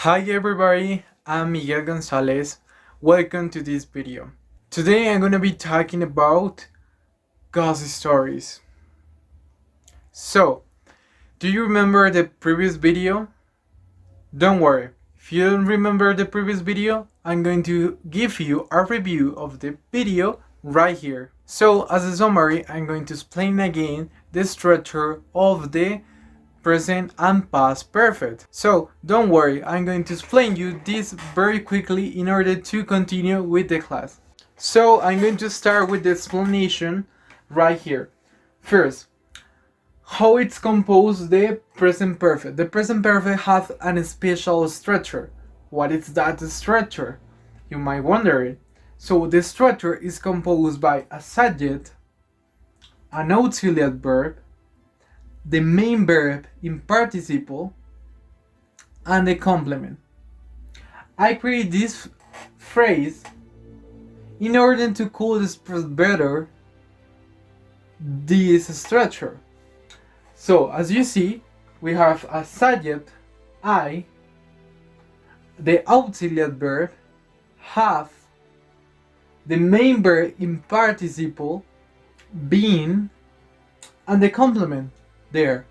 Hi everybody, I'm Miguel Gonzalez. Welcome to this video. Today I'm gonna be talking about ghost stories. So, do you remember the previous video? Don't worry, if you don't remember the previous video, I'm going to give you a review of the video right here. So, as a summary, I'm going to explain again the structure of the present and past perfect. So don't worry, I'm going to explain you this very quickly in order to continue with the class. So I'm going to start with the explanation right here. First, how it's composed the present perfect. The present perfect has a special structure. What is that structure? You might wonder it. So the structure is composed by a subject, an auxiliary verb, the main verb in participle, and the complement. I create this phrase in order to could express better this structure. So as you see, we have a subject, I, the auxiliary verb, have, the main verb in participle, been, and the complement, there.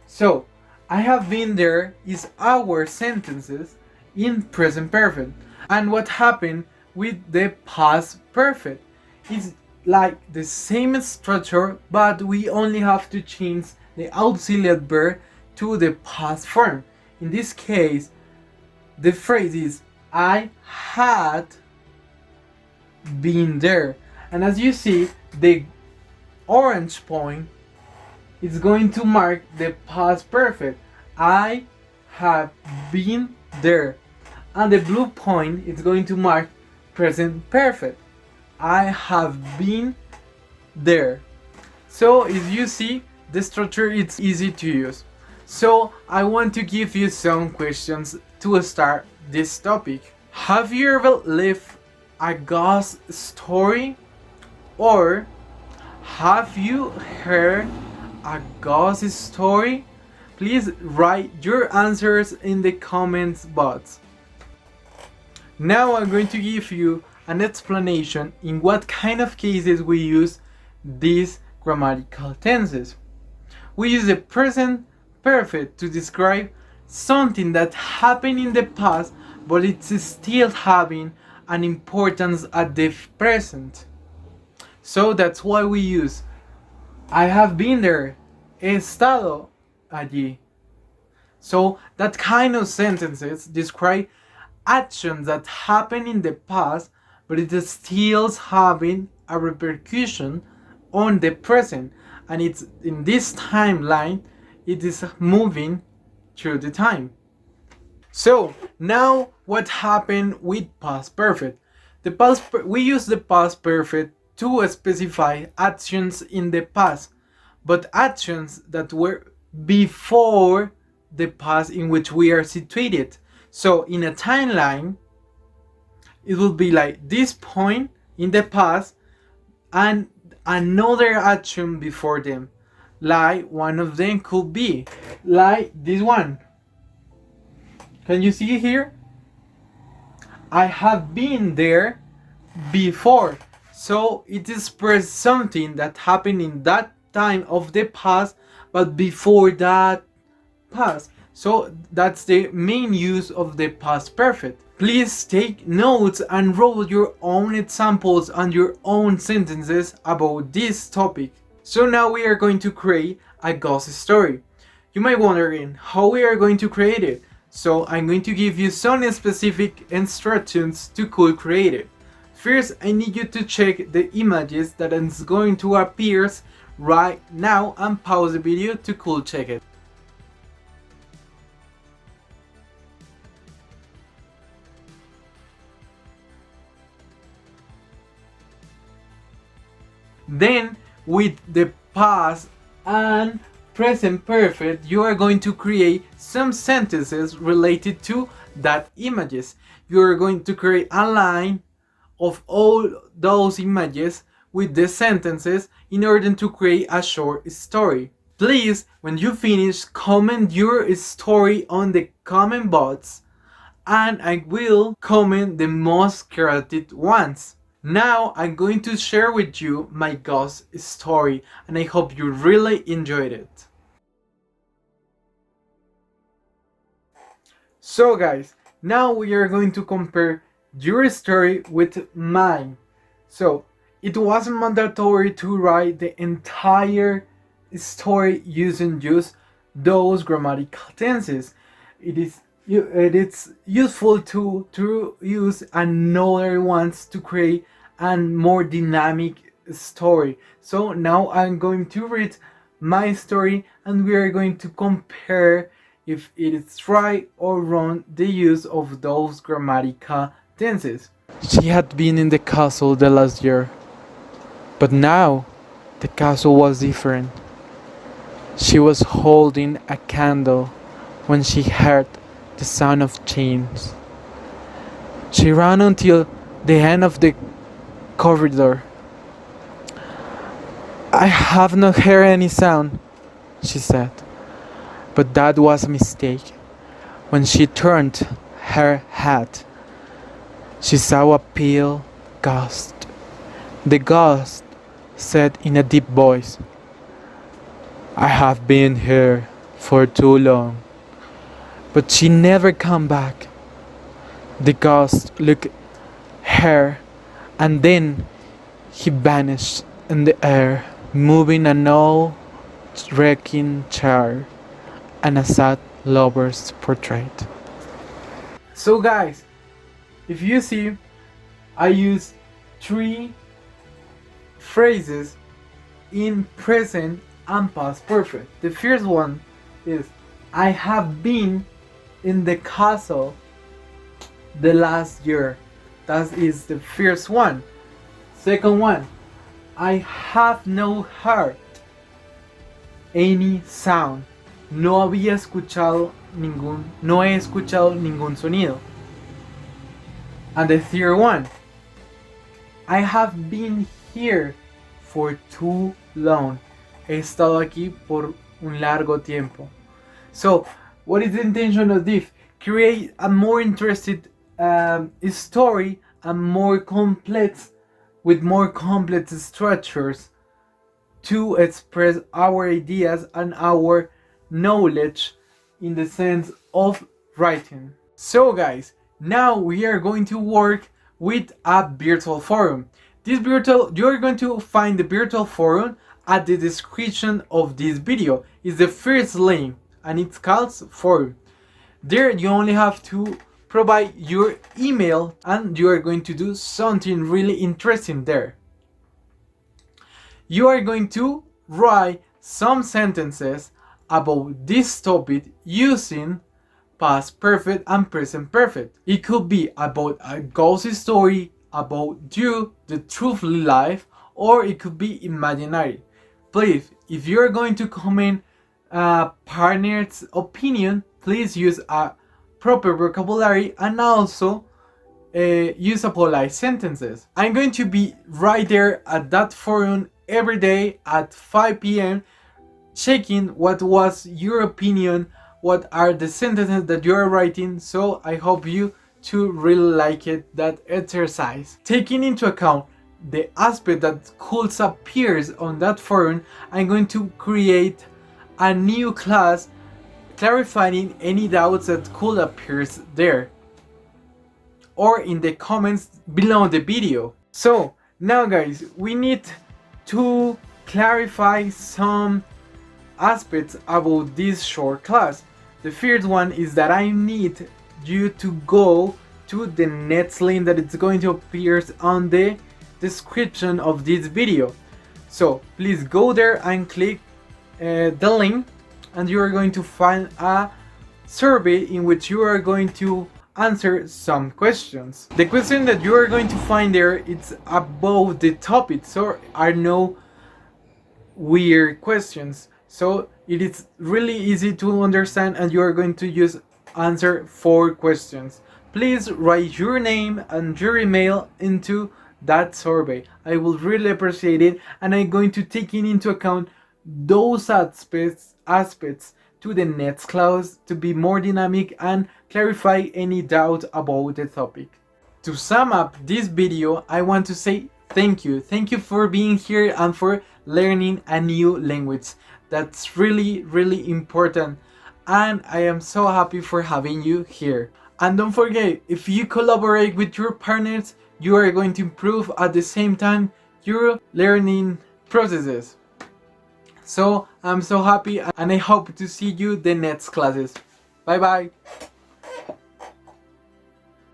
So, I have been there is our sentences in present perfect. And what happened with the past perfect is like the same structure, but we only have to change the auxiliary verb to the past form. In this case, the phrase is I had been there. And as you see, the orange point is going to mark the past perfect. I have been there. And the blue point is going to mark present perfect. I have been there. So as you see, the structure is easy to use. So I want to give you some questions to start this topic. Have you ever lived a ghost story? Or have you heard a ghost story? Please write your answers in the comments box. Now I'm going to give you an explanation in what kind of cases we use these grammatical tenses. We use the present perfect to describe something that happened in the past but it's still having an importance at the present. So that's why we use I have been there, he estado allí. So that kind of sentences describe actions that happen in the past, but it is still having a repercussion on the present, and it's in this timeline it is moving through the time. So now what happened with past perfect? We use the past perfect to specify actions in the past, but actions that were before the past in which we are situated. So in a timeline, it will be like this point in the past and another action before them. Like one of them could be like this one. Can you see here? I have been there before. So it expresses something that happened in that time of the past, but before that past. So that's the main use of the past perfect. Please take notes and write your own examples and your own sentences about this topic. So now we are going to create a ghost story. You might wondering how we are going to create it. So I'm going to give you some specific instructions to create it. First, I need you to check the images that is going to appear right now and pause the video to check it. Then with the past and present perfect, you are going to create some sentences related to that images. You are going to create a line of all those images with the sentences in order to create a short story. Please, when you finish, comment your story on the comment box and I will comment the most creative ones. Now I'm going to share with you my ghost story, and I hope you really enjoyed it. So guys, now we are going to compare your story with mine. So it wasn't mandatory to write the entire story using just those grammatical tenses. It's useful to use another ones to create a more dynamic story. So now I'm going to read my story, and we are going to compare if it is right or wrong the use of those grammatical tenses. She had been in the castle the last year, but now the castle was different. She was holding a candle when she heard the sound of chains. She ran until the end of the corridor. I have not heard any sound, she said, but that was a mistake. When she turned her head, she saw a pale ghost. The ghost said in a deep voice, "I have been here for too long." But she never come back. The ghost looked at her, and then he vanished in the air, moving an old wrecking chair and a sad lover's portrait. So guys, if you see, I use 3 phrases in present and past perfect. The first one is I have been in the castle the last year. That is the first one. Second one, I have not heard any sound. No he escuchado ningún sonido. And the third one, I have been here for too long. He estado aquí por un largo tiempo. So, what is the intention of this? Create a more interesting story and more complex, with more complex structures to express our ideas and our knowledge in the sense of writing. So guys, now we are going to work with a virtual forum. You're going to find the virtual forum at the description of this video. It's the first link and it's called forum. There you only have to provide your email and you are going to do something really interesting there. You are going to write some sentences about this topic using past perfect and present perfect. It could be about a ghost story, about you, the truthful life, or it could be imaginary. Please, if you're going to comment a partner's opinion, please use a proper vocabulary and also use a polite sentences. I'm going to be right there at that forum every day at 5 p.m. checking what was your opinion, what are the sentences that you are writing. So I hope you to really like it, that exercise. Taking into account the aspect that could appear on that forum, I'm going to create a new class clarifying any doubts that could appear there or in the comments below the video. So now guys, we need to clarify some aspects about this short class. The first one is that I need you to go to the next link that is going to appear on the description of this video. So please go there and click the link, and you are going to find a survey in which you are going to answer some questions. The question that you are going to find there, it's about the topic, so are no weird questions. So it is really easy to understand, and you are going to answer 4 questions. Please write your name and your email into that survey. I will really appreciate it, and I'm going to take into account those aspects to the next class to be more dynamic and clarify any doubt about the topic. To sum up this video, I want to say thank you. Thank you for being here and for learning a new language. That's really, really important. And I am so happy for having you here. And don't forget, if you collaborate with your partners, you are going to improve at the same time your learning processes. So I'm so happy and I hope to see you the next classes. Bye bye.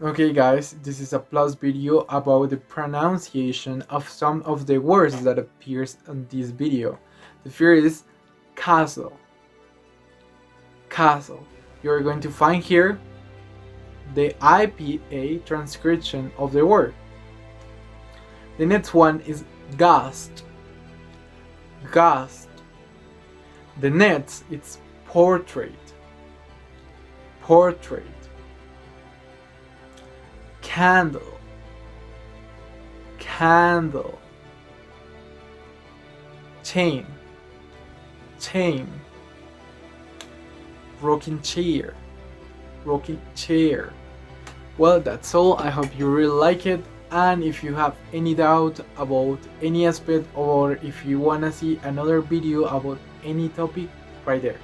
Okay guys, this is a plus video about the pronunciation of some of the words that appears in this video. The first is castle. Castle. You're going to find here the IPA transcription of the word. The next one is ghost. Ghost. The next is portrait. Portrait. Candle. Candle. Chain. Chain. Rocking chair. Rocking chair. Well, that's all. I hope you really like it. And if you have any doubt about any aspect, or if you wanna see another video about any topic, right there.